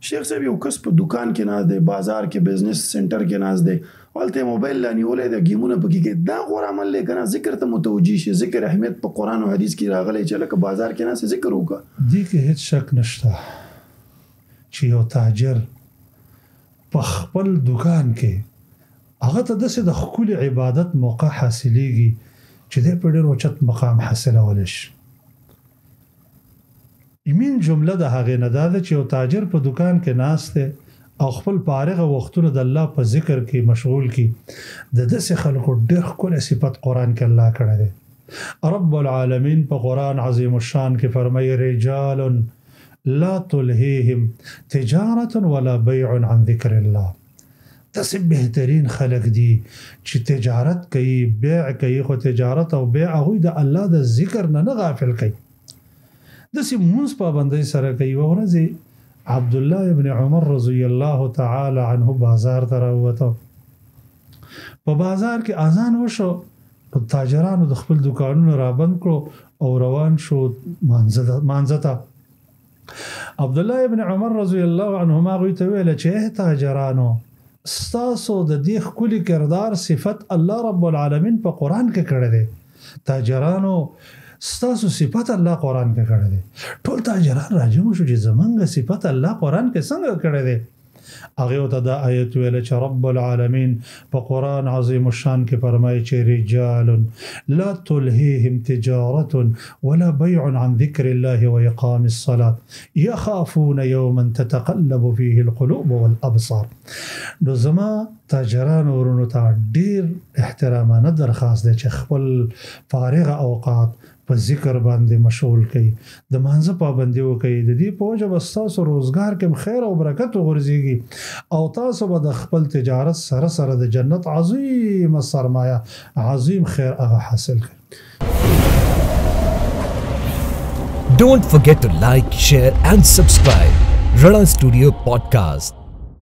شیخ صاحب یو کس په دکان کې ناز دی، بازار کې بزنس سنټر کې ناز دی، هلته موبایل لا نیولې د گیمونه پکې کې، دا غوړ عمل دی کنه. ذکر ته متوجي شي، ذکر اهمیت په قرآن او حدیث کې راغلی چې لکه بازار کې ناز ذکر وکړه. دې کې هیڅ شک نشته چې یو تاجر په خپل دکان کې هغه ته داسې د ښکلي عبادت موقع حاصلېږي چې دی په ډېر اوچت مقام حاصلولی شي. ایمین جمله د هغې نه دا ده چې یو تاجر په دکان کې ناست دی او خپل فارغه وختونه د الله په ذکر کې مشغول کی. د داسې خلکو ډېر ښکلی صفت قرآن کې الله کړی دی. رب العالمین په قرآن عظیم الشان کې فرمایي رجال لا تلهیهم تجارة ولا بیع عن ذکر الله. داسې بهترین خلک دي چې تجارت کوي، بیع کوي، خو تجارت او بیع هغوی د الله د ذکر نه غافل کوي. داسې مونځ پابندۍ سره کوي. یوه ورځ عبدالله ابن عمر رضی الله تعالی عنه بازار ته راووته. په بازار کې اذان وشو، په تاجرانو د خپل دکانونه رابند کړو او روان شو مانځه ته. عبدالله ابن عمر رضی الله عنهما هغوی ته ویله چې تاجرانو ستاسو د دې ښکلي کردار صفت الله رب العالمین په قرآن کې کړی دی. تاجرانو ستاسو صفت الله قرآن کې کړی دی. ټول تاجران راجم شو چې زمونږ صفت الله قرآن کې څنګه کړی دی. هغې ورته دا آیت ویله چې رب العالمین په قرآن عظیم الشان کې فرمایي چې رجال لا تلهیهم تجارة ولا بیع عن ذکر الله وإقام الصلاة یخافون یوما تتقلب فیه القلوب والابصار. نو زما تاجران ورونو ته ډېر احترامانه درخواست دی چې خپل فارغه اوقات په ذکر باندې مشغول کړي، د مانځه پابندي وکړي. د دې په وجه به ستاسو روزګار کې خیر او برکت وغورځېږي او تاسو به د خپل تجارت سره سره د جنت عظیمه سرمایه عظیم خیر هغه حاصل کړي. Don't forget to like, share and subscribe. Rana Studio Podcast.